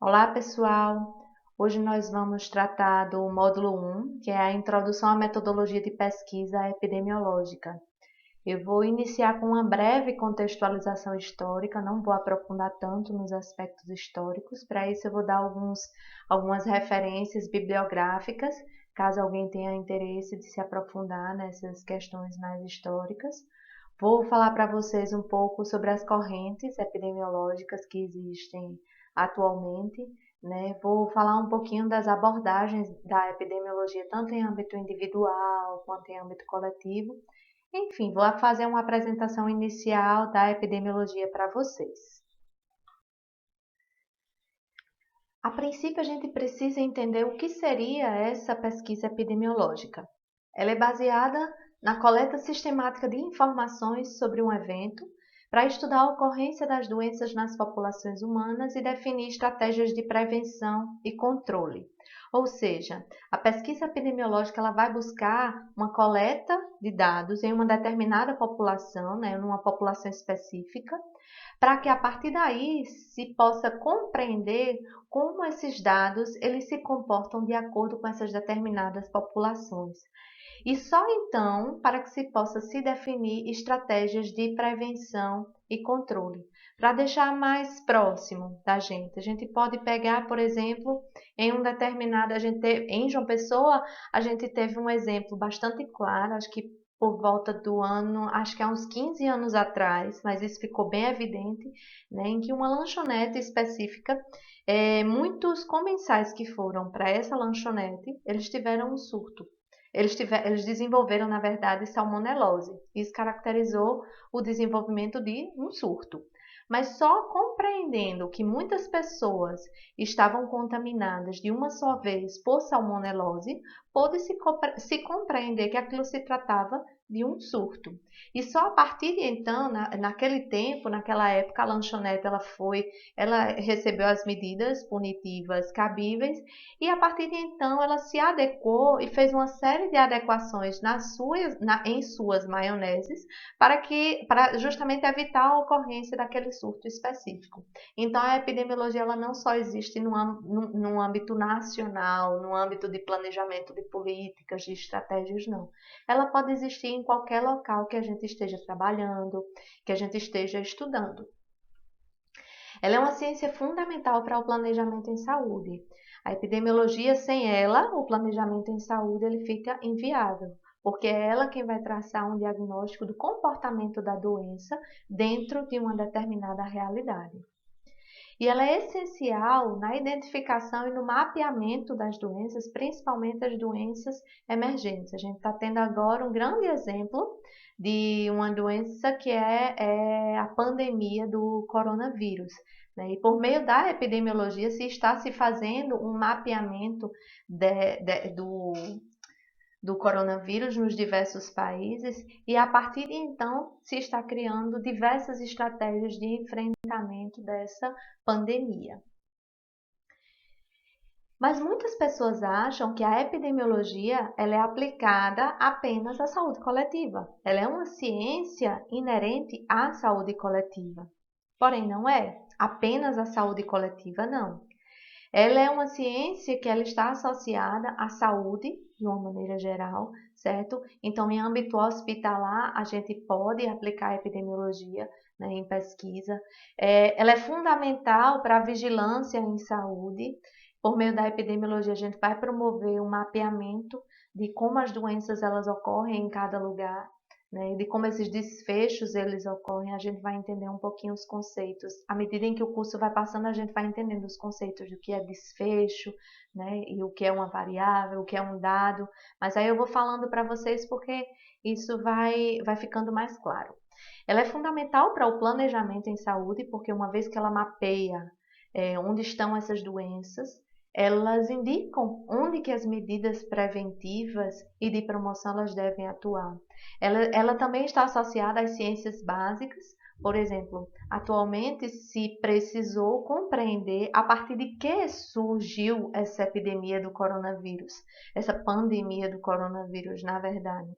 Olá, pessoal! Hoje nós vamos tratar do módulo 1, que é a Introdução à Metodologia de Pesquisa Epidemiológica. Eu vou iniciar com uma breve contextualização histórica, não vou aprofundar tanto nos aspectos históricos. Para isso, eu vou dar algumas referências bibliográficas, caso alguém tenha interesse de se aprofundar nessas questões mais históricas. Vou falar para vocês um pouco sobre as correntes epidemiológicas que existem atualmente, né? Vou falar um pouquinho das abordagens da epidemiologia, tanto em âmbito individual quanto em âmbito coletivo. Enfim, vou fazer uma apresentação inicial da epidemiologia para vocês. A princípio, a gente precisa entender o que seria essa pesquisa epidemiológica. Ela é baseada na coleta sistemática de informações sobre um evento para estudar a ocorrência das doenças nas populações humanas e definir estratégias de prevenção e controle. Ou seja, a pesquisa epidemiológica ela vai buscar uma coleta de dados em uma determinada população, numa população específica, para que a partir daí se possa compreender como esses dados eles se comportam de acordo com essas determinadas populações. E só então para que se possa se definir estratégias de prevenção e controle, para deixar mais próximo da gente. A gente pode pegar, por exemplo, em um determinado, em João Pessoa, a gente teve um exemplo bastante claro, acho que por volta do ano, acho que há uns 15 anos atrás, mas isso ficou bem evidente, né, em que uma lanchonete específica, muitos comensais que foram para essa lanchonete, eles tiveram um surto. Eles desenvolveram, na verdade, salmonelose. Isso caracterizou o desenvolvimento de um surto. Mas só compreendendo que muitas pessoas estavam contaminadas de uma só vez por salmonelose, pôde-se compreender que aquilo se tratava de um surto. E só a partir de então, naquele tempo, naquela época, a lanchonete ela recebeu as medidas punitivas cabíveis e a partir de então ela se adequou e fez uma série de adequações em suas maioneses para justamente evitar a ocorrência daquele surto específico. Então a epidemiologia ela não só existe no âmbito nacional, no âmbito de planejamento de políticas, de estratégias, não. Ela pode existir em qualquer local que a gente esteja trabalhando, que a gente esteja estudando. Ela é uma ciência fundamental para o planejamento em saúde. A epidemiologia, sem ela, o planejamento em saúde ele fica inviável, porque é ela quem vai traçar um diagnóstico do comportamento da doença dentro de uma determinada realidade. E ela é essencial na identificação e no mapeamento das doenças, principalmente as doenças emergentes. A gente está tendo agora um grande exemplo de uma doença que é a pandemia do coronavírus, né? E por meio da epidemiologia se está se fazendo um mapeamento do coronavírus nos diversos países e a partir de então se está criando diversas estratégias de enfrentamento dessa pandemia. Mas muitas pessoas acham que a epidemiologia ela é aplicada apenas à saúde coletiva. Ela é uma ciência inerente à saúde coletiva. Porém, não é apenas à saúde coletiva, não. Ela é uma ciência que ela está associada à saúde, de uma maneira geral, certo? Então, em âmbito hospitalar, a gente pode aplicar a epidemiologia, né, em pesquisa. Ela é fundamental para a vigilância em saúde. Por meio da epidemiologia, a gente vai promover um mapeamento de como as doenças elas ocorrem em cada lugar, né, e de como esses desfechos eles ocorrem, a gente vai entender um pouquinho os conceitos. À medida em que o curso vai passando, a gente vai entendendo os conceitos do que é desfecho, né, e o que é uma variável, o que é um dado. Mas aí eu vou falando para vocês porque isso vai ficando mais claro. Ela é fundamental para o planejamento em saúde, porque uma vez que ela mapeia onde estão essas doenças, elas indicam onde que as medidas preventivas e de promoção elas devem atuar. Ela também está associada às ciências básicas. Por exemplo, atualmente se precisou compreender a partir de que surgiu essa epidemia do coronavírus, essa pandemia do coronavírus, na verdade,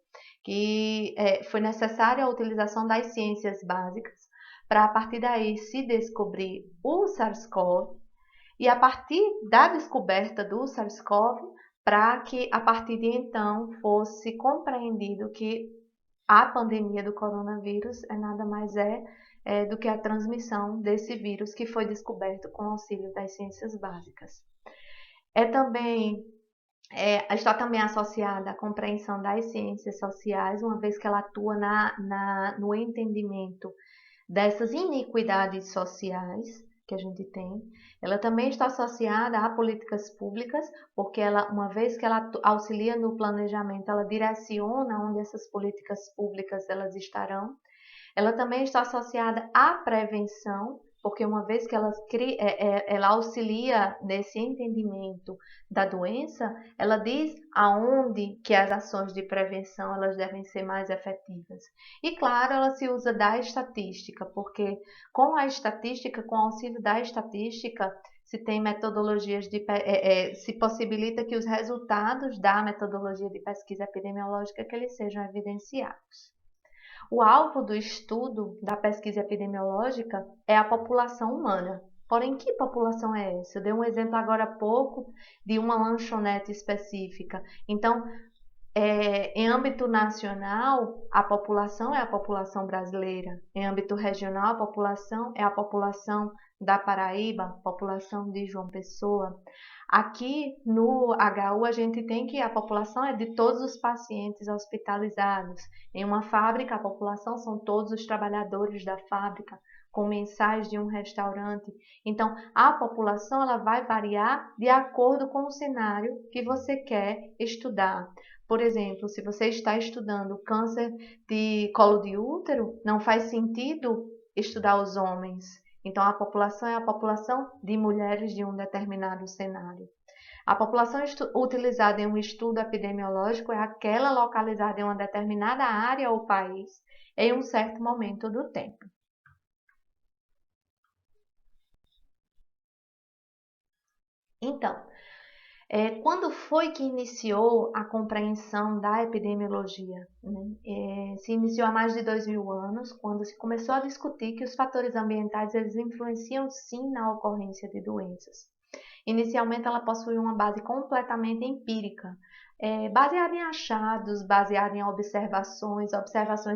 que foi necessária a utilização das ciências básicas para a partir daí se descobrir o SARS-CoV e a partir da descoberta do SARS-CoV, para que a partir de então fosse compreendido que a pandemia do coronavírus nada mais do que a transmissão desse vírus que foi descoberto com o auxílio das ciências básicas. Está também associada à compreensão das ciências sociais, uma vez que ela atua no entendimento dessas iniquidades sociais que a gente tem. Ela também está associada a políticas públicas, porque uma vez que ela auxilia no planejamento, ela direciona onde essas políticas públicas elas estarão. Ela também está associada à prevenção, porque uma vez que ela auxilia nesse entendimento da doença, ela diz aonde que as ações de prevenção elas devem ser mais efetivas. E claro, ela se usa da estatística, porque com a estatística, com o auxílio da estatística, se tem metodologias se possibilita que os resultados da metodologia de pesquisa epidemiológica que eles sejam evidenciados. O alvo do estudo da pesquisa epidemiológica é a população humana. Porém, que população é essa? Eu dei um exemplo agora há pouco de uma lanchonete específica. Então, em âmbito nacional, a população é a população brasileira. Em âmbito regional, a população é a população da Paraíba, a população de João Pessoa. Aqui no HU a gente tem que a população é de todos os pacientes hospitalizados. Em uma fábrica, a população são todos os trabalhadores da fábrica, comensais de um restaurante. Então, a população ela vai variar de acordo com o cenário que você quer estudar. Por exemplo, se você está estudando câncer de colo de útero, não faz sentido estudar os homens. Então, a população é a população de mulheres de um determinado cenário. A população utilizada em um estudo epidemiológico é aquela localizada em uma determinada área ou país em um certo momento do tempo. Então, quando foi que iniciou a compreensão da epidemiologia? Né? Se iniciou há mais de 2000 anos, quando se começou a discutir que os fatores ambientais eles influenciam sim na ocorrência de doenças. Inicialmente, ela possui uma base completamente empírica, baseada em achados, baseada em observações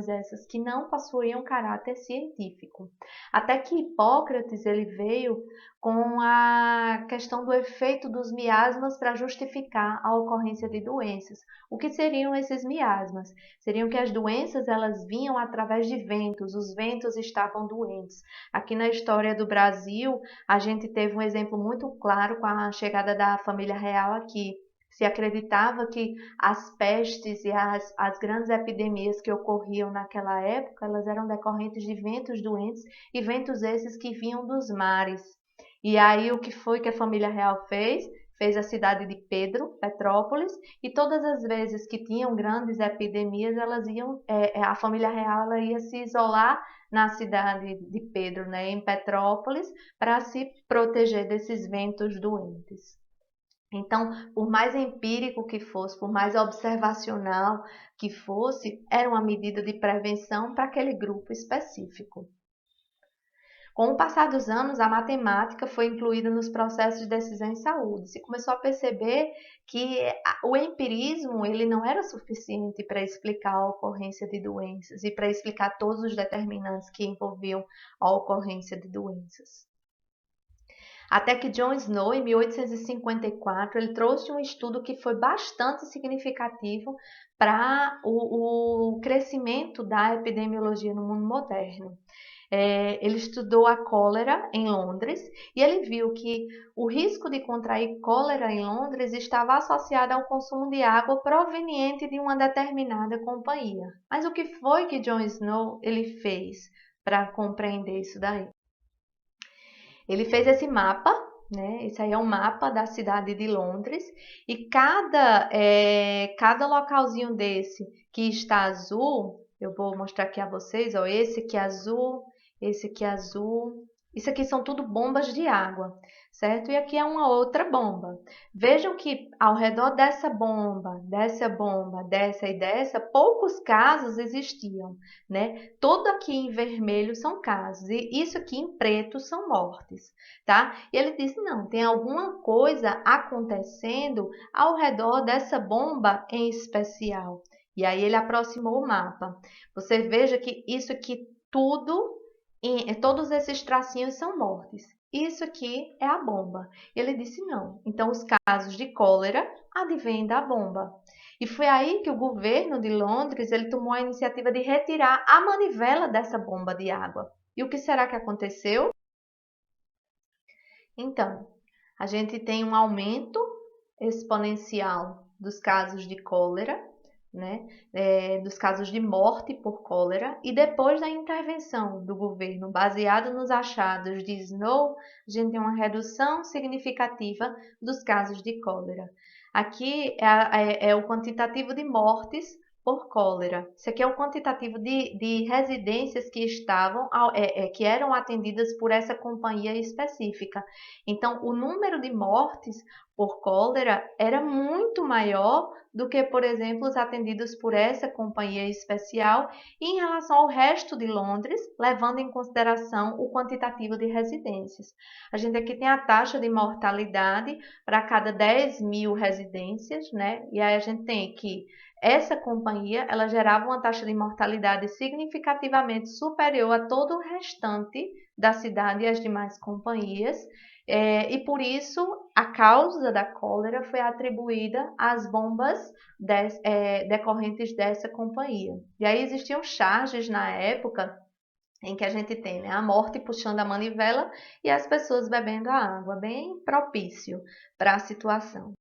essas que não possuíam caráter científico. Até que Hipócrates ele veio com a questão do efeito dos miasmas para justificar a ocorrência de doenças. O que seriam esses miasmas? Seriam que as doenças elas vinham através de ventos, os ventos estavam doentes. Aqui na história do Brasil, a gente teve um exemplo muito claro com a chegada da família real aqui. Se acreditava que as pestes e as grandes epidemias que ocorriam naquela época, elas eram decorrentes de ventos doentes e ventos esses que vinham dos mares. E aí o que foi que a família real fez? Fez a cidade de Petrópolis, e todas as vezes que tinham grandes epidemias, a família real ela ia se isolar na cidade de Pedro, né, em Petrópolis, para se proteger desses ventos doentes. Então, por mais empírico que fosse, por mais observacional que fosse, era uma medida de prevenção para aquele grupo específico. Com o passar dos anos, a matemática foi incluída nos processos de decisão em saúde. Se começou a perceber que o empirismo ele não era suficiente para explicar a ocorrência de doenças e para explicar todos os determinantes que envolviam a ocorrência de doenças. Até que John Snow, em 1854, ele trouxe um estudo que foi bastante significativo para o crescimento da epidemiologia no mundo moderno. Ele estudou a cólera em Londres e ele viu que o risco de contrair cólera em Londres estava associado ao consumo de água proveniente de uma determinada companhia. Mas o que foi que John Snow ele fez para compreender isso daí? Ele fez esse mapa, né? Esse aí é um mapa da cidade de Londres e cada localzinho desse que está azul, eu vou mostrar aqui a vocês, ó, esse aqui é azul, esse aqui é azul, Isso aqui são tudo bombas de água, certo? E aqui é uma outra bomba. Vejam que ao redor dessa bomba, dessa e dessa, poucos casos existiam, né? Todo aqui em vermelho são casos e isso aqui em preto são mortes, tá? E ele disse, não, tem alguma coisa acontecendo ao redor dessa bomba em especial. E aí ele aproximou o mapa. Você veja que isso aqui tudo todos esses tracinhos são mortes. Isso aqui é a bomba. Ele disse não. Então, os casos de cólera advêm da bomba. E foi aí que o governo de Londres ele tomou a iniciativa de retirar a manivela dessa bomba de água. E o que será que aconteceu? Então, a gente tem um aumento exponencial dos casos de cólera, né, dos casos de morte por cólera, e depois da intervenção do governo, baseado nos achados de Snow, a gente tem uma redução significativa dos casos de cólera. Aqui é o quantitativo de mortes por cólera. Isso aqui é o quantitativo de residências que que eram atendidas por essa companhia específica. Então, o número de mortes por cólera era muito maior do que, por exemplo, os atendidos por essa companhia especial e em relação ao resto de Londres, levando em consideração o quantitativo de residências. A gente aqui tem a taxa de mortalidade para cada 10.000 residências, né? E aí a gente tem que essa companhia, ela gerava uma taxa de mortalidade significativamente superior a todo o restante da cidade e as demais companhias, e por isso a causa da cólera foi atribuída às bombas decorrentes dessa companhia. E aí existiam charges na época em que a gente tem, né, a morte puxando a manivela e as pessoas bebendo a água, bem propício para a situação.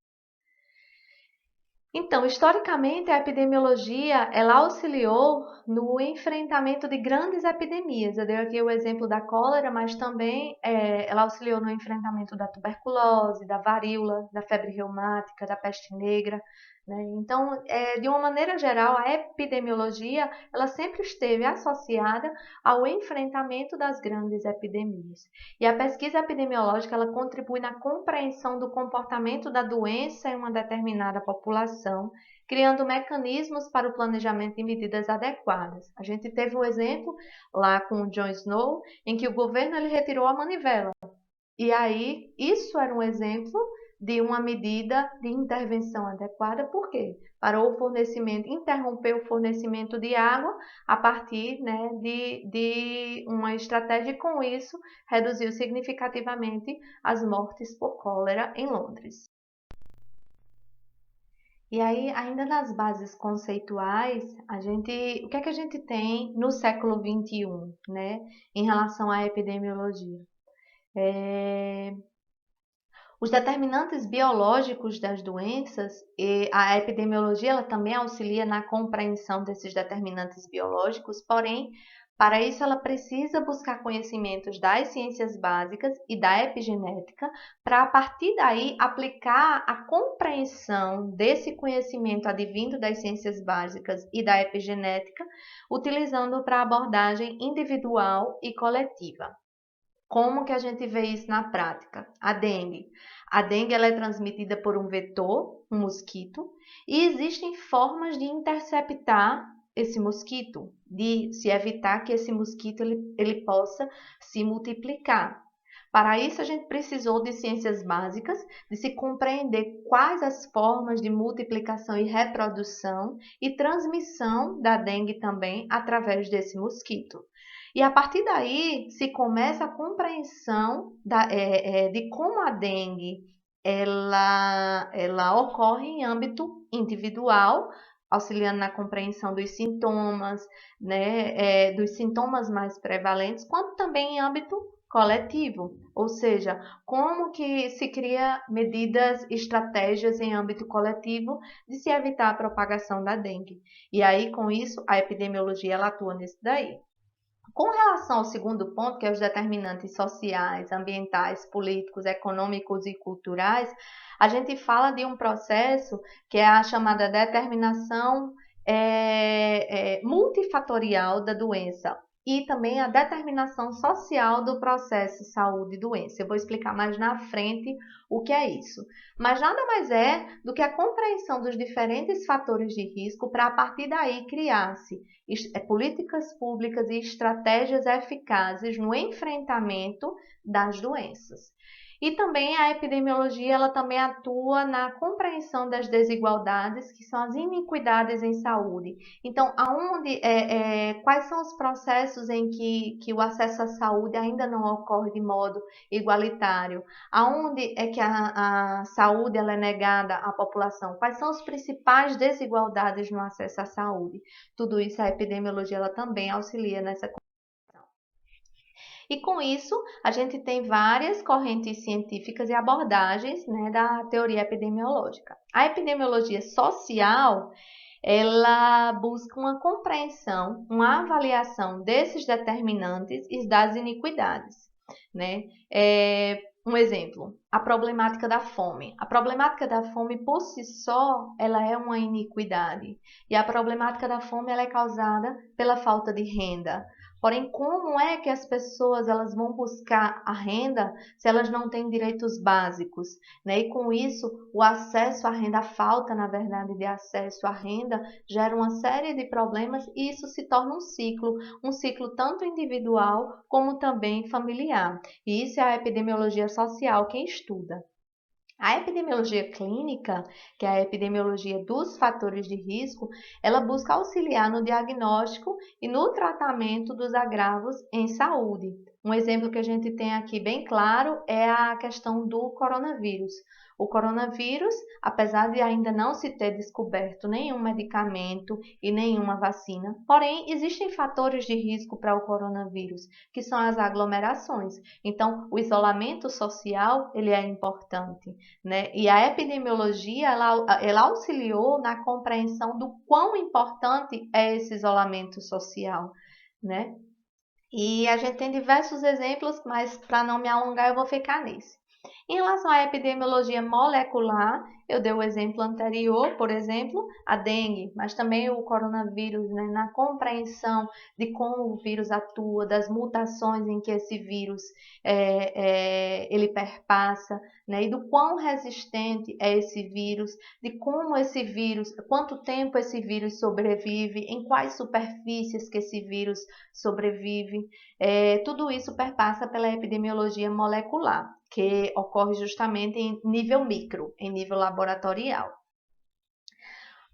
Então, historicamente, a epidemiologia ela auxiliou no enfrentamento de grandes epidemias. Eu dei aqui o exemplo da cólera, mas também ela auxiliou no enfrentamento da tuberculose, da varíola, da febre reumática, da peste negra, né? Então, de uma maneira geral, a epidemiologia ela sempre esteve associada ao enfrentamento das grandes epidemias. E a pesquisa epidemiológica ela contribui na compreensão do comportamento da doença em uma determinada população, criando mecanismos para o planejamento de medidas adequadas. A gente teve um exemplo lá com o Jon Snow, em que o governo ele retirou a manivela. E aí, isso era um exemplo de uma medida de intervenção adequada, por quê? Parou o fornecimento, interrompeu o fornecimento de água a partir, né, de uma estratégia e com isso reduziu significativamente as mortes por cólera em Londres. E aí, ainda nas bases conceituais, o que é que a gente tem no século XXI, né, em relação à epidemiologia? Os determinantes biológicos das doenças e a epidemiologia ela também auxilia na compreensão desses determinantes biológicos, porém, para isso ela precisa buscar conhecimentos das ciências básicas e da epigenética, para a partir daí aplicar a compreensão desse conhecimento advindo das ciências básicas e da epigenética, utilizando para abordagem individual e coletiva. Como que a gente vê isso na prática? A dengue. A dengue ela é transmitida por um vetor, um mosquito, e existem formas de interceptar esse mosquito, de se evitar que esse mosquito ele possa se multiplicar. Para isso, a gente precisou de ciências básicas, de se compreender quais as formas de multiplicação e reprodução e transmissão da dengue também através desse mosquito. E a partir daí se começa a compreensão de como a dengue ela ocorre em âmbito individual, auxiliando na compreensão dos sintomas, né, dos sintomas mais prevalentes, quanto também em âmbito coletivo, ou seja, como que se cria medidas, estratégias em âmbito coletivo de se evitar a propagação da dengue. E aí, com isso, a epidemiologia ela atua nisso daí. Com relação ao segundo ponto, que é os determinantes sociais, ambientais, políticos, econômicos e culturais, a gente fala de um processo que é a chamada determinação multifatorial da doença, e também a determinação social do processo saúde e doença. Eu vou explicar mais na frente o que é isso. Mas nada mais é do que a compreensão dos diferentes fatores de risco para, a partir daí, criar-se políticas públicas e estratégias eficazes no enfrentamento das doenças. E também a epidemiologia, ela também atua na compreensão das desigualdades, que são as iniquidades em saúde. Então, quais são os processos em que o acesso à saúde ainda não ocorre de modo igualitário? Aonde é que a saúde ela é negada à população? Quais são as principais desigualdades no acesso à saúde? Tudo isso a epidemiologia ela também auxilia nessa. E com isso, a gente tem várias correntes científicas e abordagens, né, da teoria epidemiológica. A epidemiologia social, ela busca uma compreensão, uma avaliação desses determinantes e das iniquidades, né? Um exemplo, a problemática da fome. A problemática da fome, por si só, ela é uma iniquidade. E a problemática da fome ela é causada pela falta de renda. Porém, como é que as pessoas elas vão buscar a renda se elas não têm direitos básicos, né? E com isso, o acesso à renda, a falta, na verdade, de acesso à renda, gera uma série de problemas e isso se torna um ciclo tanto individual como também familiar. E isso é a epidemiologia social quem estuda. A epidemiologia clínica, que é a epidemiologia dos fatores de risco, ela busca auxiliar no diagnóstico e no tratamento dos agravos em saúde. Um exemplo que a gente tem aqui bem claro é a questão do coronavírus. O coronavírus, apesar de ainda não se ter descoberto nenhum medicamento e nenhuma vacina, porém existem fatores de risco para o coronavírus, que são as aglomerações. Então, o isolamento social, ele é importante, né? E a epidemiologia, ela auxiliou na compreensão do quão importante é esse isolamento social, né? E a gente tem diversos exemplos, mas para não me alongar, eu vou ficar nesse. Em relação à epidemiologia molecular, eu dei o exemplo anterior, por exemplo, a dengue, mas também o coronavírus, né, na compreensão de como o vírus atua, das mutações em que esse vírus ele perpassa, né, e do quão resistente é esse vírus, de como esse vírus, quanto tempo esse vírus sobrevive, em quais superfícies que esse vírus sobrevive. Tudo isso perpassa pela epidemiologia molecular, que ocorre justamente em nível micro, em nível laboratorial.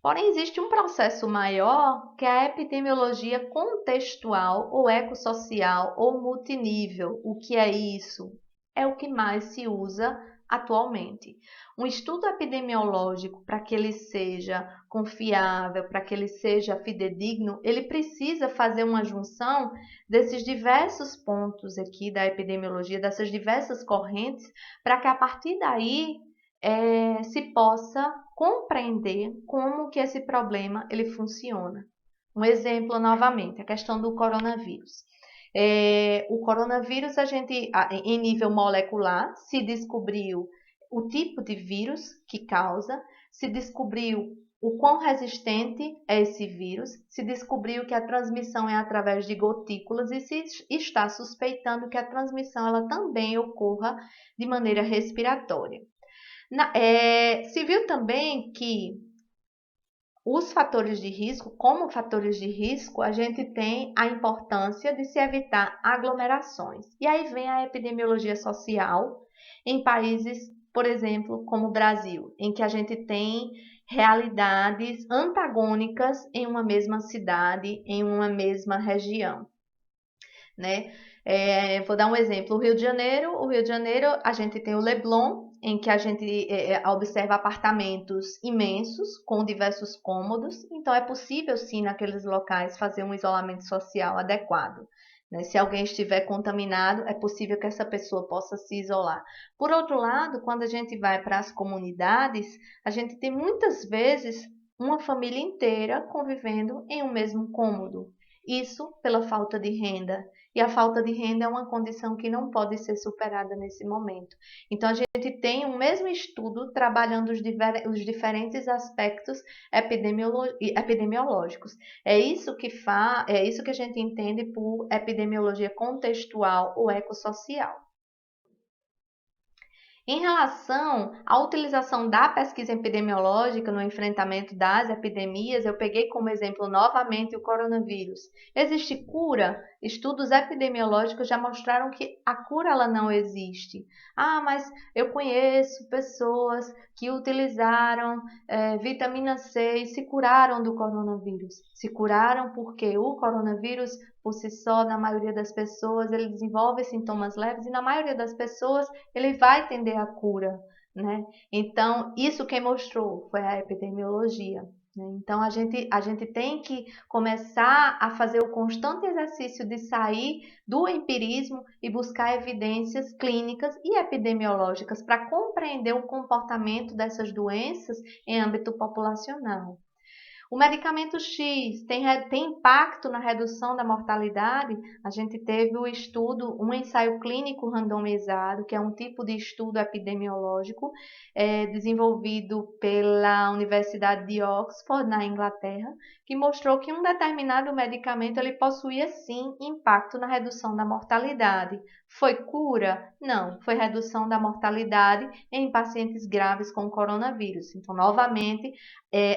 Porém, existe um processo maior que é a epidemiologia contextual ou ecossocial ou multinível. O que é isso? É o que mais se usa atualmente. Um estudo epidemiológico, para que ele seja confiável, para que ele seja fidedigno, ele precisa fazer uma junção desses diversos pontos aqui da epidemiologia, dessas diversas correntes, para que a partir daí se possa compreender como que esse problema ele funciona. Um exemplo novamente, a questão do coronavírus. O coronavírus, em nível molecular, se descobriu o tipo de vírus que causa, se descobriu o quão resistente é esse vírus, se descobriu que a transmissão é através de gotículas e se está suspeitando que a transmissão ela também ocorra de maneira respiratória. Se viu também que os fatores de risco, como fatores de risco, a gente tem a importância de se evitar aglomerações. E aí vem a epidemiologia social em países, por exemplo, como o Brasil, em que a gente tem realidades antagônicas em uma mesma cidade, em uma mesma região, né? Vou dar um exemplo, o Rio de Janeiro, a gente tem o Leblon, em que a gente observa apartamentos imensos, com diversos cômodos, então é possível sim naqueles locais fazer um isolamento social adequado, né? Se alguém estiver contaminado, é possível que essa pessoa possa se isolar. Por outro lado, quando a gente vai para as comunidades, a gente tem muitas vezes uma família inteira convivendo em um mesmo cômodo. Isso pela falta de renda. e a falta de renda é uma condição que não pode ser superada nesse momento. Então, a gente tem um mesmo estudo trabalhando os diferentes aspectos epidemiológicos. É isso que a gente entende por epidemiologia contextual ou ecossocial. Em relação à utilização da pesquisa epidemiológica no enfrentamento das epidemias, eu peguei como exemplo novamente o coronavírus. Existe cura? Estudos epidemiológicos já mostraram que a cura ela não existe. Ah, mas eu conheço pessoas que utilizaram vitamina C e se curaram do coronavírus. Se curaram porque o coronavírus por si só, na maioria das pessoas, ele desenvolve sintomas leves e na maioria das pessoas ele vai tender à cura, né? Então, isso quem mostrou foi a epidemiologia. Né? Então, a gente tem que começar a fazer o constante exercício de sair do empirismo e buscar evidências clínicas e epidemiológicas para compreender o comportamento dessas doenças em âmbito populacional. O medicamento X tem impacto na redução da mortalidade? A gente teve o estudo, um ensaio clínico randomizado, que é um tipo de estudo epidemiológico desenvolvido pela Universidade de Oxford, na Inglaterra, que mostrou que um determinado medicamento ele possuía sim impacto na redução da mortalidade. Foi cura? Não, foi redução da mortalidade em pacientes graves com coronavírus. Então, novamente,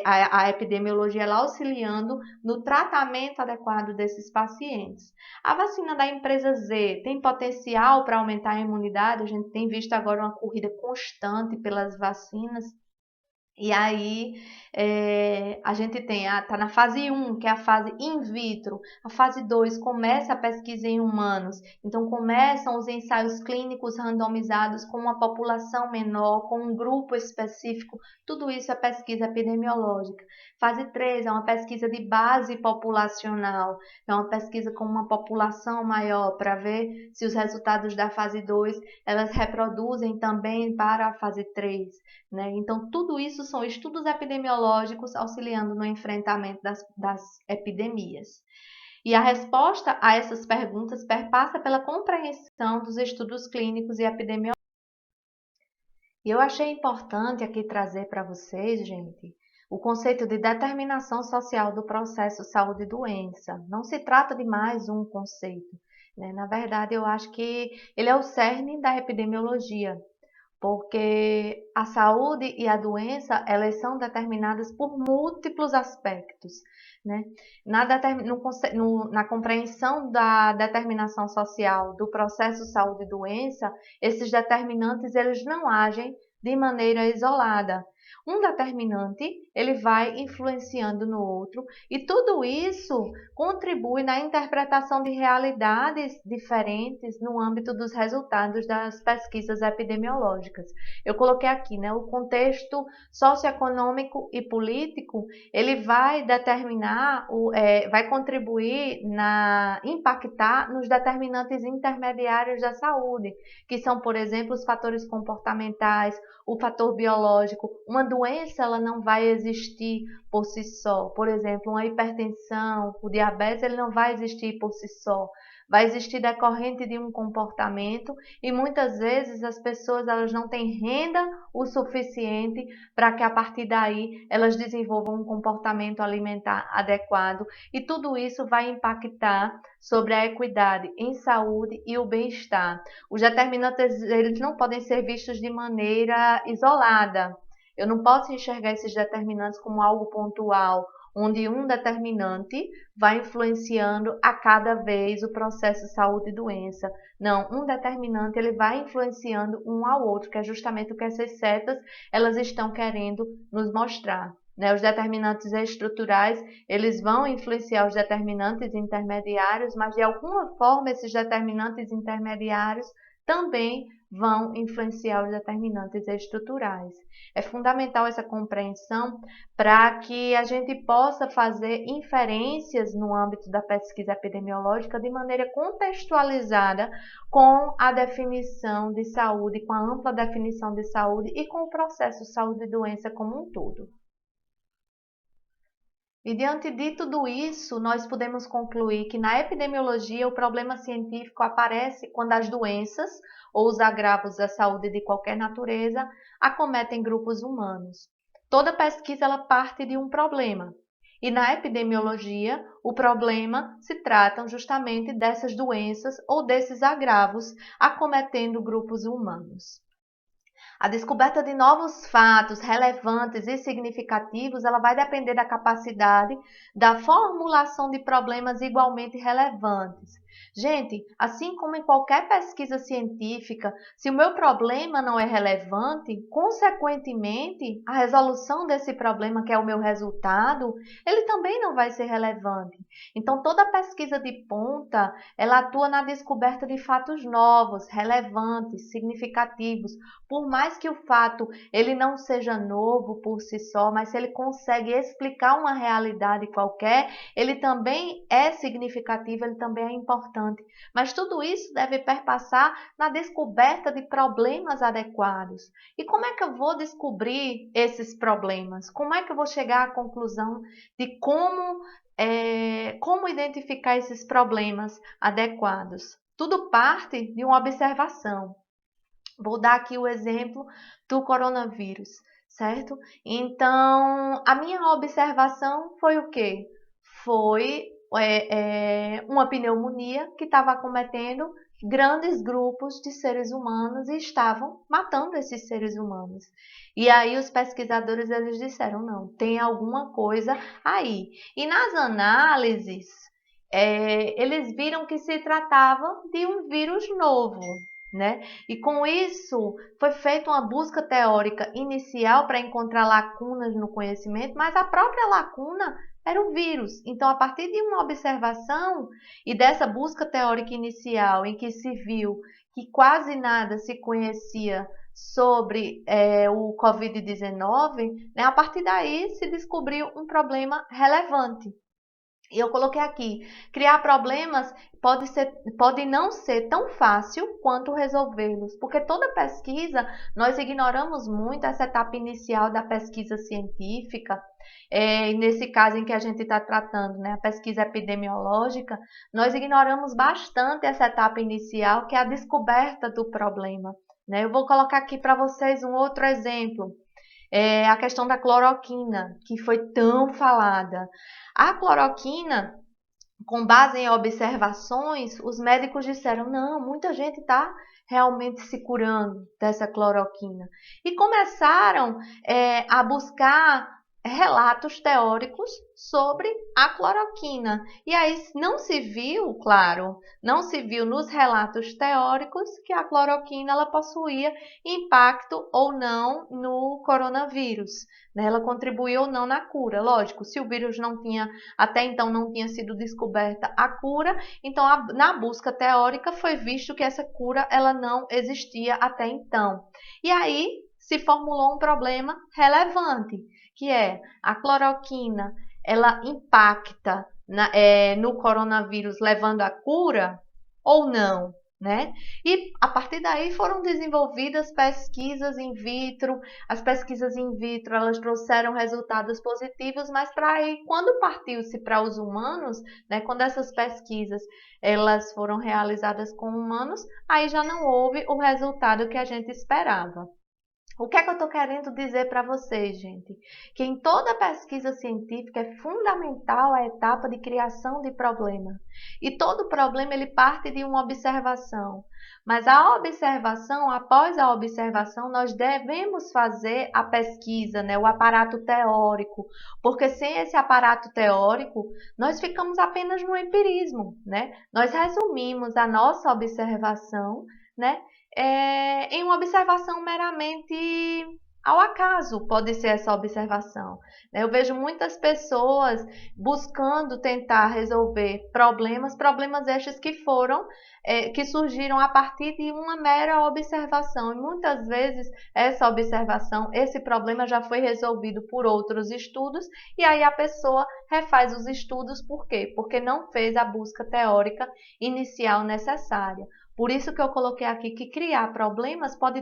a epidemiologia ela auxiliando no tratamento adequado desses pacientes. A vacina da empresa Z tem potencial para aumentar a imunidade? A gente tem visto agora uma corrida constante pelas vacinas. E aí, a gente está na fase 1, que é a fase in vitro. A fase 2 começa a pesquisa em humanos. Então, começam os ensaios clínicos randomizados com uma população menor, com um grupo específico. Tudo isso é pesquisa epidemiológica. Fase 3 é uma pesquisa de base populacional. É uma pesquisa com uma população maior para ver se os resultados da fase 2 elas reproduzem também para a fase 3. Né? Então, tudo isso são estudos epidemiológicos auxiliando no enfrentamento das epidemias. E a resposta a essas perguntas perpassa pela compreensão dos estudos clínicos e epidemiológicos. E eu achei importante aqui trazer para vocês, gente, o conceito de determinação social do processo saúde e doença. Não se trata de mais um conceito, né? Na verdade, eu acho que ele é o cerne da epidemiologia, porque a saúde e a doença, elas são determinadas por múltiplos aspectos, né? Na compreensão da determinação social do processo saúde e doença, esses determinantes, eles não agem de maneira isolada. Um determinante, ele vai influenciando no outro, e tudo isso contribui na interpretação de realidades diferentes no âmbito dos resultados das pesquisas epidemiológicas. Eu coloquei aqui, né, o contexto socioeconômico e político, ele vai determinar, vai contribuir impactar nos determinantes intermediários da saúde, que são, por exemplo, os fatores comportamentais, o fator biológico. Uma doença ela não vai existir por si só. Por exemplo, uma hipertensão, o diabetes, ele não vai existir por si só. Vai existir decorrente de um comportamento e muitas vezes as pessoas elas não têm renda o suficiente para que a partir daí elas desenvolvam um comportamento alimentar adequado e tudo isso vai impactar sobre a equidade em saúde e o bem-estar. Os determinantes eles não podem ser vistos de maneira isolada. Eu não posso enxergar esses determinantes como algo pontual, onde um determinante vai influenciando a cada vez o processo saúde e doença. Não, um determinante ele vai influenciando um ao outro, que é justamente o que essas setas elas estão querendo nos mostrar. Né? Os determinantes estruturais, eles vão influenciar os determinantes intermediários, mas de alguma forma esses determinantes intermediários também vão influenciar os determinantes estruturais. É fundamental essa compreensão para que a gente possa fazer inferências no âmbito da pesquisa epidemiológica de maneira contextualizada com a definição de saúde, com a ampla definição de saúde e com o processo saúde e doença como um todo. E diante de tudo isso, nós podemos concluir que na epidemiologia o problema científico aparece quando as doenças ou os agravos da saúde de qualquer natureza acometem grupos humanos. Toda pesquisa ela parte de um problema. E na epidemiologia, o problema se trata justamente dessas doenças ou desses agravos acometendo grupos humanos. A descoberta de novos fatos relevantes e significativos, ela vai depender da capacidade da formulação de problemas igualmente relevantes. Gente, assim como em qualquer pesquisa científica, se o meu problema não é relevante, consequentemente, a resolução desse problema, que é o meu resultado, ele também não vai ser relevante. Então, toda pesquisa de ponta, ela atua na descoberta de fatos novos, relevantes, significativos, por mais que o fato ele não seja novo por si só, mas se ele consegue explicar uma realidade qualquer, ele também é significativo, ele também é importante. Mas tudo isso deve perpassar na descoberta de problemas adequados. E como é que eu vou descobrir esses problemas? Como é que eu vou chegar à conclusão de como identificar esses problemas adequados? Tudo parte de uma observação. Vou dar aqui o exemplo do coronavírus, certo? Então, a minha observação foi o quê? Foi uma pneumonia que estava acometendo grandes grupos de seres humanos e estavam matando esses seres humanos. E aí os pesquisadores eles disseram, não, tem alguma coisa aí. E nas análises, eles viram que se tratava de um vírus novo, né? E com isso foi feita uma busca teórica inicial para encontrar lacunas no conhecimento, mas a própria lacuna era o vírus. Então, a partir de uma observação e dessa busca teórica inicial, em que se viu que quase nada se conhecia sobre o Covid-19, né, a partir daí se descobriu um problema relevante. E eu coloquei aqui, criar problemas pode não ser tão fácil quanto resolvê-los, porque toda pesquisa, nós ignoramos muito essa etapa inicial da pesquisa científica, nesse caso em que a gente está tratando, né, a pesquisa epidemiológica, nós ignoramos bastante essa etapa inicial, que é a descoberta do problema, né? Eu vou colocar aqui para vocês um outro exemplo. A questão da cloroquina, que foi tão falada. A cloroquina, com base em observações, os médicos disseram, não, muita gente está realmente se curando dessa cloroquina. E começaram a buscar relatos teóricos sobre a cloroquina. E aí não se viu, claro, não se viu nos relatos teóricos que a cloroquina ela possuía impacto ou não no coronavírus, né? Ela contribuiu ou não na cura. Lógico, se o vírus não tinha, até então não tinha sido descoberta a cura, então na busca teórica foi visto que essa cura ela não existia até então. E aí se formulou um problema relevante, que é a cloroquina, ela impacta no coronavírus levando à cura ou não, né? E a partir daí foram desenvolvidas pesquisas in vitro. As pesquisas in vitro elas trouxeram resultados positivos, mas para aí quando partiu-se para os humanos, né? Quando essas pesquisas elas foram realizadas com humanos, aí já não houve o resultado que a gente esperava. O que é que eu estou querendo dizer para vocês, gente? Que em toda pesquisa científica é fundamental a etapa de criação de problema. E todo problema ele parte de uma observação. Mas a observação, após a observação, nós devemos fazer a pesquisa, né? O aparato teórico. Porque sem esse aparato teórico, nós ficamos apenas no empirismo, né? Nós resumimos a nossa observação, né? Em uma observação meramente ao acaso, pode ser essa observação. Eu vejo muitas pessoas buscando tentar resolver problemas estes que surgiram a partir de uma mera observação. E muitas vezes essa observação, esse problema já foi resolvido por outros estudos, e aí a pessoa refaz os estudos, por quê? Porque não fez a busca teórica inicial necessária. Por isso que eu coloquei aqui que criar problemas pode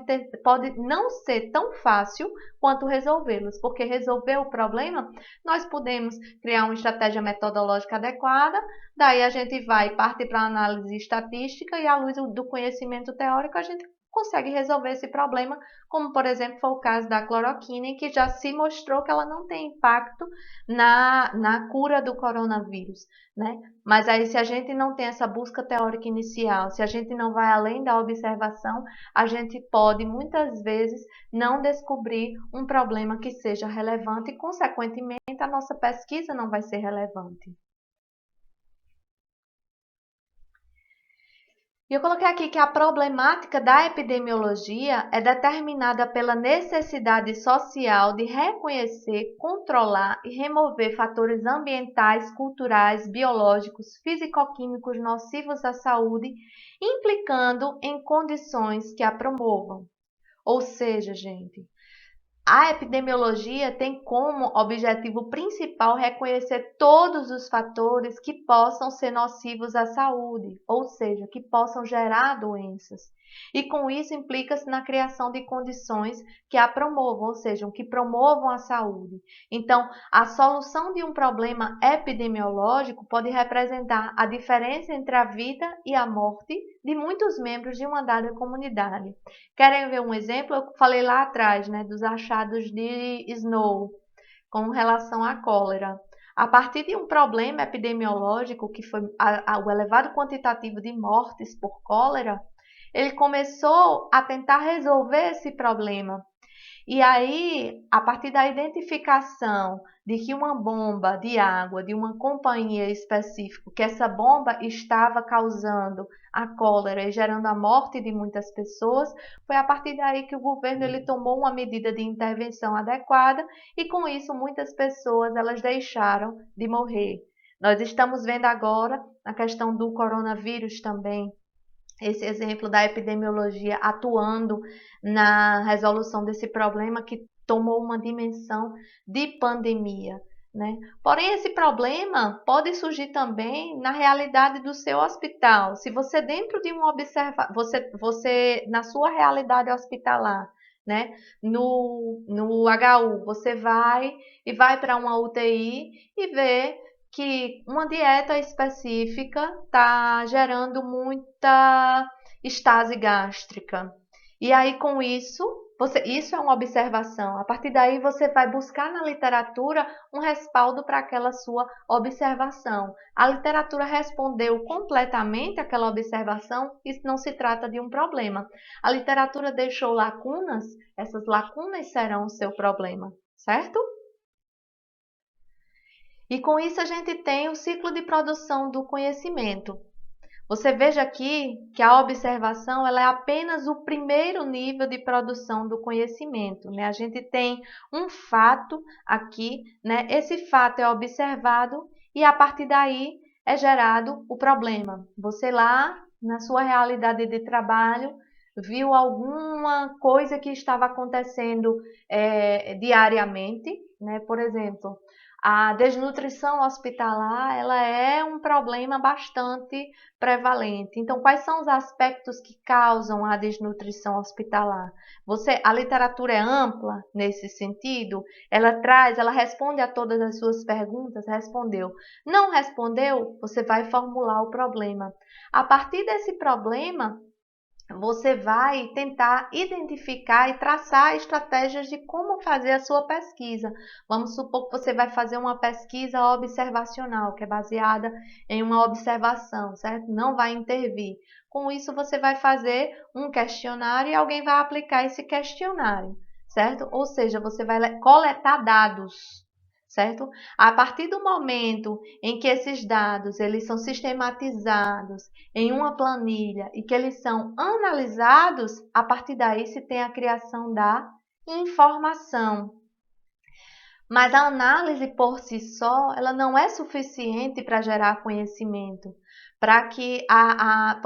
não ser tão fácil quanto resolvê-los, porque resolver o problema, nós podemos criar uma estratégia metodológica adequada, daí a gente vai partir para a análise estatística e à luz do conhecimento teórico a gente consegue resolver esse problema, como por exemplo foi o caso da cloroquina, em que já se mostrou que ela não tem impacto na cura do coronavírus, né? Mas aí se a gente não tem essa busca teórica inicial, se a gente não vai além da observação, a gente pode muitas vezes não descobrir um problema que seja relevante e, consequentemente, a nossa pesquisa não vai ser relevante. E eu coloquei aqui que a problemática da epidemiologia é determinada pela necessidade social de reconhecer, controlar e remover fatores ambientais, culturais, biológicos, físico-químicos nocivos à saúde, implicando em condições que a promovam. Ou seja, gente, a epidemiologia tem como objetivo principal reconhecer todos os fatores que possam ser nocivos à saúde, ou seja, que possam gerar doenças. E com isso implica-se na criação de condições que a promovam, ou seja, que promovam a saúde. Então, a solução de um problema epidemiológico pode representar a diferença entre a vida e a morte de muitos membros de uma dada comunidade. Querem ver um exemplo? Eu falei lá atrás, né, dos achados de Snow com relação à cólera. A partir de um problema epidemiológico, que foi o elevado quantitativo de mortes por cólera, ele começou a tentar resolver esse problema. E aí, a partir da identificação de que uma bomba de água de uma companhia específica, que essa bomba estava causando a cólera e gerando a morte de muitas pessoas, foi a partir daí que o governo ele tomou uma medida de intervenção adequada e com isso muitas pessoas elas deixaram de morrer. Nós estamos vendo agora a questão do coronavírus também, esse exemplo da epidemiologia atuando na resolução desse problema que tomou uma dimensão de pandemia, né? Porém, esse problema pode surgir também na realidade do seu hospital. Se você dentro de um você na sua realidade hospitalar, né? No HU, você vai para uma UTI e vê que uma dieta específica está gerando muita estase gástrica. E aí, com isso, isso é uma observação. A partir daí, você vai buscar na literatura um respaldo para aquela sua observação. A literatura respondeu completamente aquela observação, isso não se trata de um problema. A literatura deixou lacunas, essas lacunas serão o seu problema, certo? E com isso a gente tem o ciclo de produção do conhecimento. Você veja aqui que a observação ela é apenas o primeiro nível de produção do conhecimento, né? A gente tem um fato aqui, né? Esse fato é observado e a partir daí é gerado o problema. Você lá na sua realidade de trabalho viu alguma coisa que estava acontecendo diariamente, né? Por exemplo, a desnutrição hospitalar, ela é um problema bastante prevalente. Então, quais são os aspectos que causam a desnutrição hospitalar? A literatura é ampla nesse sentido? Ela responde a todas as suas perguntas? Respondeu. Não respondeu? Você vai formular o problema. A partir desse problema, você vai tentar identificar e traçar estratégias de como fazer a sua pesquisa. Vamos supor que você vai fazer uma pesquisa observacional, que é baseada em uma observação, certo? Não vai intervir. Com isso, você vai fazer um questionário e alguém vai aplicar esse questionário, certo? Ou seja, você vai coletar dados, certo? A partir do momento em que esses dados eles são sistematizados em uma planilha e que eles são analisados, a partir daí se tem a criação da informação. Mas a análise por si só, ela não é suficiente para gerar conhecimento. Para que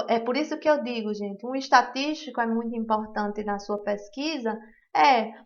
é por isso que eu digo, gente, um estatístico é muito importante na sua pesquisa,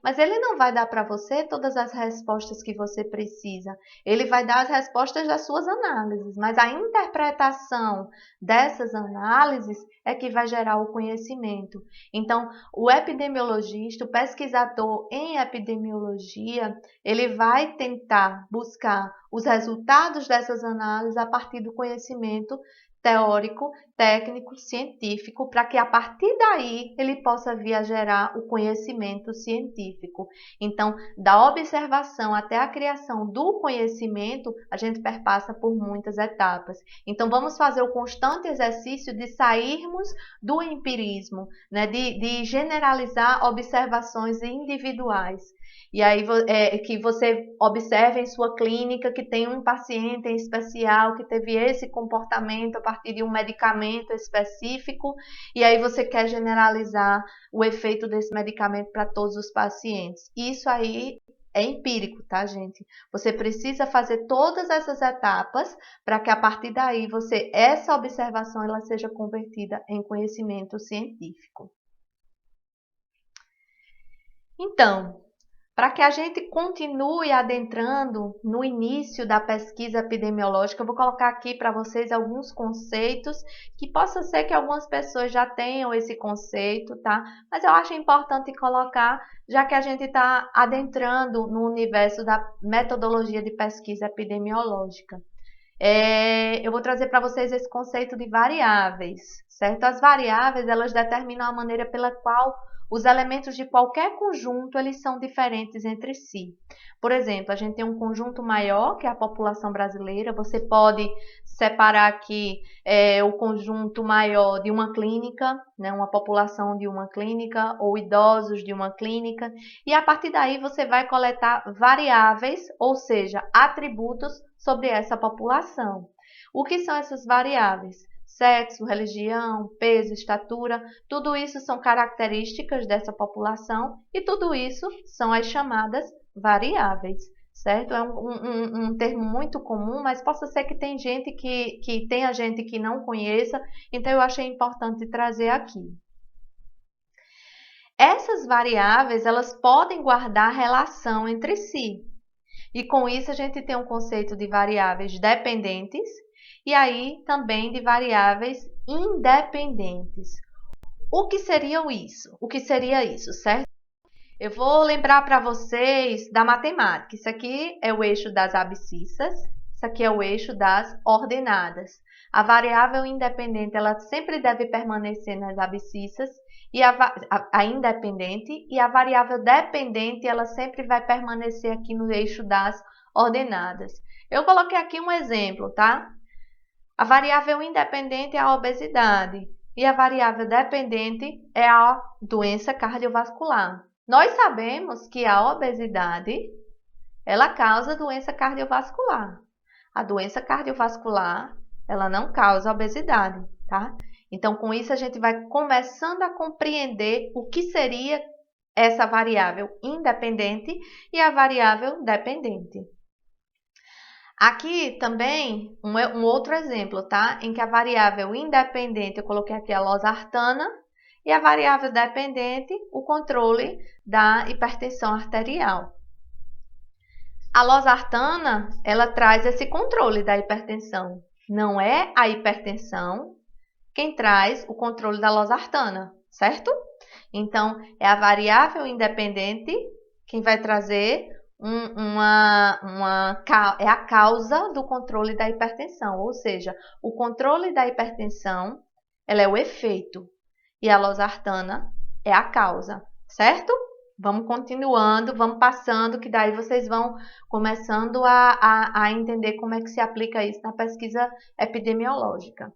Mas ele não vai dar para você todas as respostas que você precisa. Ele vai dar as respostas das suas análises, mas a interpretação dessas análises é que vai gerar o conhecimento. Então, o epidemiologista, o pesquisador em epidemiologia, ele vai tentar buscar os resultados dessas análises a partir do conhecimento teórico, técnico, científico, para que a partir daí ele possa vir a gerar o conhecimento científico. Então, da observação até a criação do conhecimento, a gente perpassa por muitas etapas. Então, vamos fazer o constante exercício de sairmos do empirismo, né? de generalizar observações individuais. E aí que você observe em sua clínica que tem um paciente em especial que teve esse comportamento a partir de um medicamento específico, e aí você quer generalizar o efeito desse medicamento para todos os pacientes. Isso aí é empírico, tá, gente? Você precisa fazer todas essas etapas para que a partir daí essa observação ela seja convertida em conhecimento científico. Então, para que a gente continue adentrando no início da pesquisa epidemiológica, eu vou colocar aqui para vocês alguns conceitos que possa ser que algumas pessoas já tenham esse conceito, tá? Mas eu acho importante colocar, já que a gente está adentrando no universo da metodologia de pesquisa epidemiológica. Eu vou trazer para vocês esse conceito de variáveis, certo? As variáveis, elas determinam a maneira pela qual os elementos de qualquer conjunto, eles são diferentes entre si. Por exemplo, a gente tem um conjunto maior, que é a população brasileira. Você pode separar aqui o conjunto maior de uma clínica, né, uma população de uma clínica, ou idosos de uma clínica. E a partir daí você vai coletar variáveis, ou seja, atributos sobre essa população. O que são essas variáveis? Sexo, religião, peso, estatura, tudo isso são características dessa população e tudo isso são as chamadas variáveis, certo? É um termo muito comum, mas possa ser que tem gente que tenha gente que não conheça, então eu achei importante trazer aqui. Essas variáveis, elas podem guardar relação entre si. E com isso a gente tem um conceito de variáveis dependentes e aí também de variáveis independentes. O que seria isso? O que seria isso, certo? Eu vou lembrar para vocês da matemática. Isso aqui é o eixo das abscissas, isso aqui é o eixo das ordenadas. A variável independente, ela sempre deve permanecer nas abscissas, e a independente, e a variável dependente, ela sempre vai permanecer aqui no eixo das ordenadas. Eu coloquei aqui um exemplo, tá? A variável independente é a obesidade e a variável dependente é a doença cardiovascular. Nós sabemos que a obesidade, ela causa doença cardiovascular. A doença cardiovascular, ela não causa obesidade, tá? Então, com isso, a gente vai começando a compreender o que seria essa variável independente e a variável dependente. Aqui também um outro exemplo, tá? Em que a variável independente, eu coloquei aqui a losartana, e a variável dependente, o controle da hipertensão arterial. A losartana, ela traz esse controle da hipertensão. Não é a hipertensão quem traz o controle da losartana, certo? Então, é a variável independente quem vai trazer é a causa do controle da hipertensão, ou seja, o controle da hipertensão, ela é o efeito e a losartana é a causa, certo? Vamos continuando, vamos passando, que daí vocês vão começando a entender como é que se aplica isso na pesquisa epidemiológica.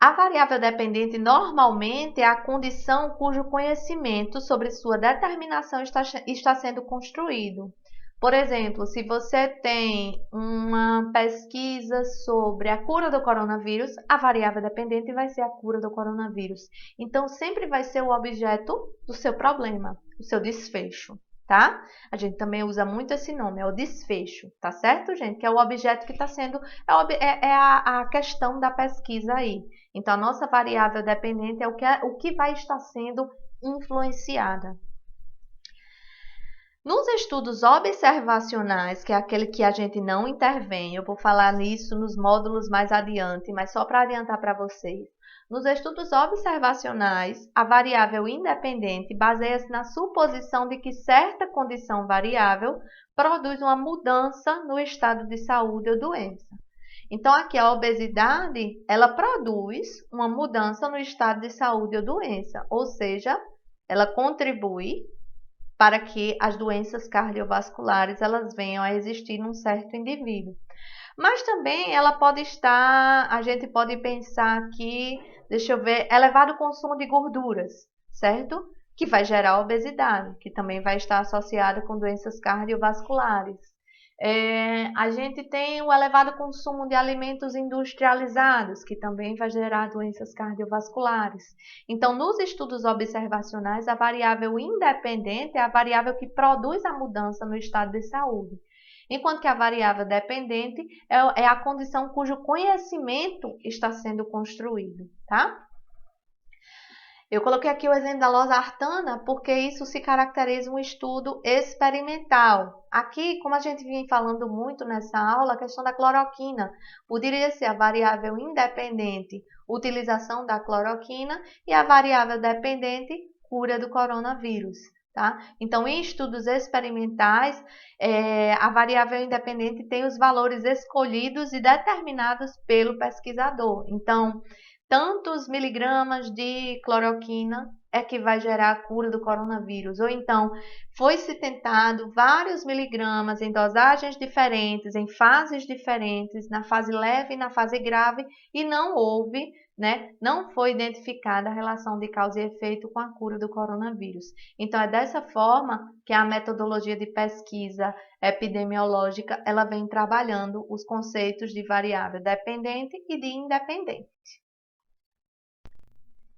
A variável dependente normalmente é a condição cujo conhecimento sobre sua determinação está sendo construído. Por exemplo, se você tem uma pesquisa sobre a cura do coronavírus, a variável dependente vai ser a cura do coronavírus. Então, sempre vai ser o objeto do seu problema, o seu desfecho, tá? A gente também usa muito esse nome, é o desfecho, tá certo, gente? Que é o objeto que está sendo, a questão da pesquisa aí. Então, a nossa variável dependente é o que vai estar sendo influenciada, Nos estudos observacionais, que é aquele que a gente não intervém, eu vou falar nisso nos módulos mais adiante, mas só para adiantar para vocês. Nos estudos observacionais, a variável independente baseia-se na suposição de que certa condição variável produz uma mudança no estado de saúde ou doença. Então, aqui a obesidade, ela produz uma mudança no estado de saúde ou doença, ou seja, ela contribui para que as doenças cardiovasculares elas venham a existir num certo indivíduo. Mas também ela pode estar, a gente pode pensar que, deixa eu ver, elevado consumo de gorduras, certo? Que vai gerar obesidade, que também vai estar associada com doenças cardiovasculares. A gente tem o elevado consumo de alimentos industrializados, que também vai gerar doenças cardiovasculares. Então, nos estudos observacionais, a variável independente é a variável que produz a mudança no estado de saúde, enquanto que a variável dependente é a condição cujo conhecimento está sendo construído, tá? Eu coloquei aqui o exemplo da losartana porque isso se caracteriza um estudo experimental. Aqui, como a gente vinha falando muito nessa aula, a questão da cloroquina poderia ser a variável independente, utilização da cloroquina, e a variável dependente, cura do coronavírus. Tá? Então, em estudos experimentais, a variável independente tem os valores escolhidos e determinados pelo pesquisador. Então, tantos miligramas de cloroquina é que vai gerar a cura do coronavírus. Ou então, foi-se tentado vários miligramas em dosagens diferentes, em fases diferentes, na fase leve e na fase grave, e não houve, não foi identificada a relação de causa e efeito com a cura do coronavírus. Então, é dessa forma que a metodologia de pesquisa epidemiológica ela vem trabalhando os conceitos de variável dependente e de independente.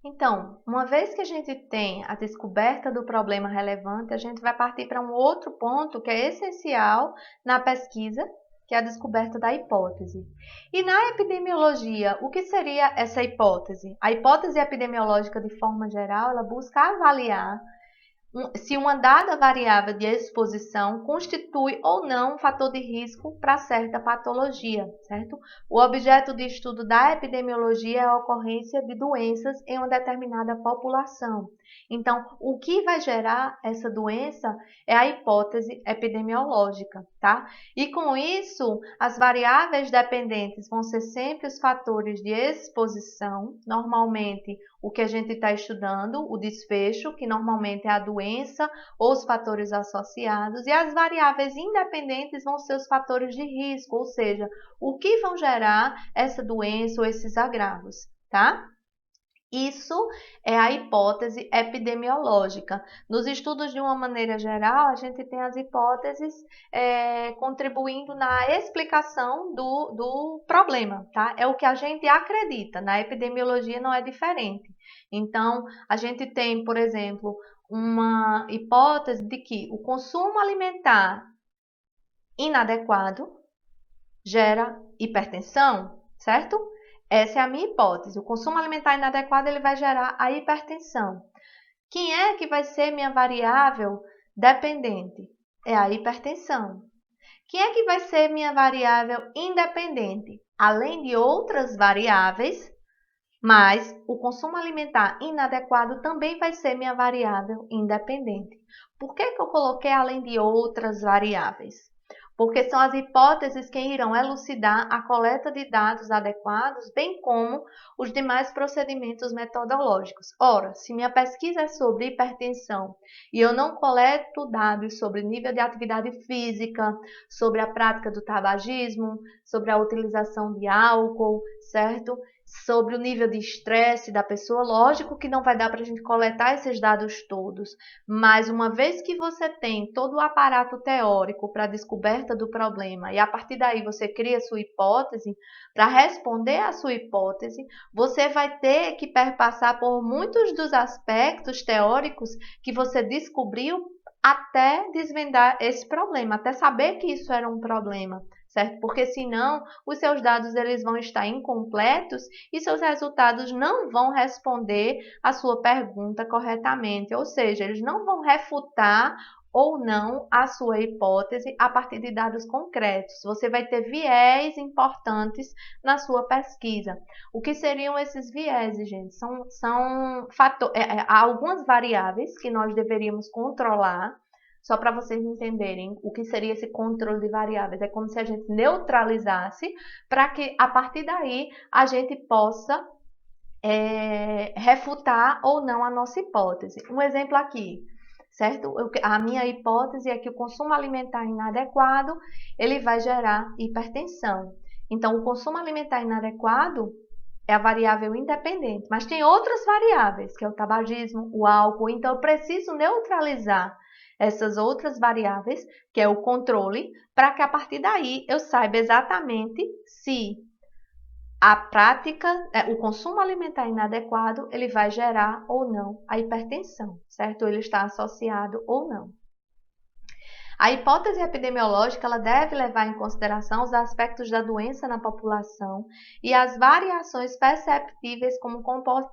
Então, uma vez que a gente tem a descoberta do problema relevante, a gente vai partir para um outro ponto que é essencial na pesquisa, que é a descoberta da hipótese. E na epidemiologia, o que seria essa hipótese? A hipótese epidemiológica, de forma geral, ela busca avaliar se uma dada variável de exposição constitui ou não um fator de risco para certa patologia, certo? O objeto de estudo da epidemiologia é a ocorrência de doenças em uma determinada população. Então, o que vai gerar essa doença é a hipótese epidemiológica, tá? E com isso, as variáveis dependentes vão ser sempre os fatores de exposição, normalmente o que a gente está estudando, o desfecho, que normalmente é a doença ou os fatores associados, e as variáveis independentes vão ser os fatores de risco, ou seja, o que vão gerar essa doença ou esses agravos, tá? Isso é a hipótese epidemiológica. Nos estudos, de uma maneira geral, a gente tem as hipóteses contribuindo na explicação do problema, tá? É o que a gente acredita. Na epidemiologia não é diferente. Então, a gente tem, por exemplo, uma hipótese de que o consumo alimentar inadequado gera hipertensão, certo? Essa é a minha hipótese. O consumo alimentar inadequado ele vai gerar a hipertensão. Quem é que vai ser minha variável dependente? É a hipertensão. Quem é que vai ser minha variável independente? Além de outras variáveis, mas o consumo alimentar inadequado também vai ser minha variável independente. Por que eu coloquei além de outras variáveis? Porque são as hipóteses que irão elucidar a coleta de dados adequados, bem como os demais procedimentos metodológicos. Ora, se minha pesquisa é sobre hipertensão e eu não coleto dados sobre nível de atividade física, sobre a prática do tabagismo, sobre a utilização de álcool, certo? Sobre o nível de estresse da pessoa, lógico que não vai dar para a gente coletar esses dados todos, mas uma vez que você tem todo o aparato teórico para a descoberta do problema e a partir daí você cria a sua hipótese, para responder à sua hipótese, você vai ter que perpassar por muitos dos aspectos teóricos que você descobriu até desvendar esse problema, até saber que isso era um problema. Certo? Porque senão os seus dados eles vão estar incompletos e seus resultados não vão responder a sua pergunta corretamente, ou seja, eles não vão refutar ou não a sua hipótese a partir de dados concretos. Você vai ter viés importantes na sua pesquisa. O que seriam esses vieses, gente? São algumas variáveis que nós deveríamos controlar. Só para vocês entenderem o que seria esse controle de variáveis. É como se a gente neutralizasse para que, a partir daí, a gente possa refutar ou não a nossa hipótese. Um exemplo aqui, certo? A minha hipótese é que o consumo alimentar inadequado, ele vai gerar hipertensão. Então, o consumo alimentar inadequado é a variável independente, mas tem outras variáveis, que é o tabagismo, o álcool. Então, eu preciso neutralizar essas outras variáveis, que é o controle, para que a partir daí eu saiba exatamente se a prática, o consumo alimentar inadequado, ele vai gerar ou não a hipertensão, certo? Ele está associado ou não. A hipótese epidemiológica ela deve levar em consideração os aspectos da doença na população e as variações perceptíveis como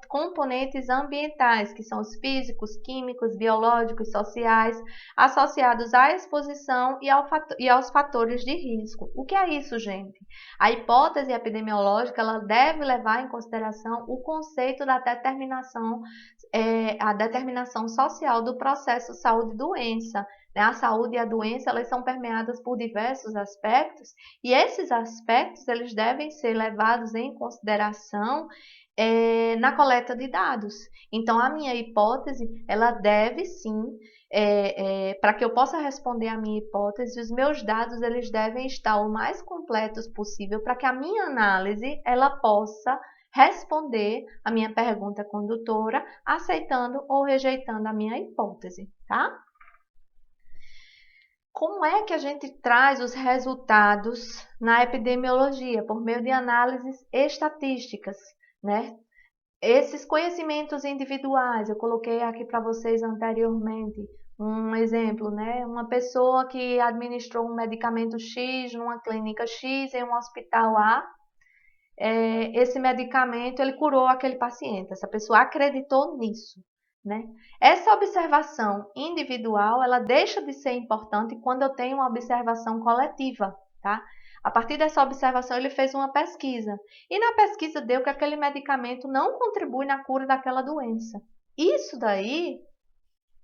componentes ambientais, que são os físicos, químicos, biológicos, sociais, associados à exposição e aos fatores de risco. O que é isso, gente? A hipótese epidemiológica ela deve levar em consideração o conceito da determinação, a determinação social do processo saúde-doença. A saúde e a doença elas são permeadas por diversos aspectos e esses aspectos eles devem ser levados em consideração na coleta de dados. Então, a minha hipótese ela deve sim, para que eu possa responder a minha hipótese, os meus dados eles devem estar o mais completos possível para que a minha análise ela possa responder a minha pergunta condutora, aceitando ou rejeitando a minha hipótese, tá? Como é que a gente traz os resultados na epidemiologia? Por meio de análises estatísticas, né? Esses conhecimentos individuais, eu coloquei aqui para vocês anteriormente um exemplo, né? Uma pessoa que administrou um medicamento X numa clínica X em um hospital A, esse medicamento ele curou aquele paciente, essa pessoa acreditou nisso. Né? Essa observação individual, ela deixa de ser importante quando eu tenho uma observação coletiva, tá? A partir dessa observação, ele fez uma pesquisa. E na pesquisa deu que aquele medicamento não contribui na cura daquela doença. Isso daí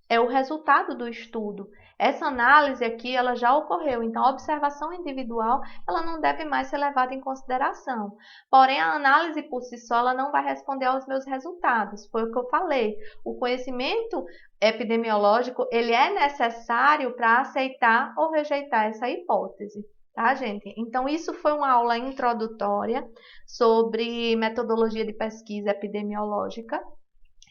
é o resultado do estudo. Essa análise aqui, ela já ocorreu, então a observação individual, ela não deve mais ser levada em consideração. Porém, a análise por si só, ela não vai responder aos meus resultados. Foi o que eu falei. O conhecimento epidemiológico, ele é necessário para aceitar ou rejeitar essa hipótese. Tá, gente? Então, isso foi uma aula introdutória sobre metodologia de pesquisa epidemiológica.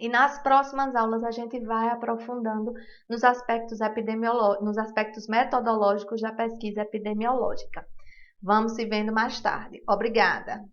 E nas próximas aulas a gente vai aprofundando nos aspectos metodológicos da pesquisa epidemiológica. Vamos se vendo mais tarde. Obrigada!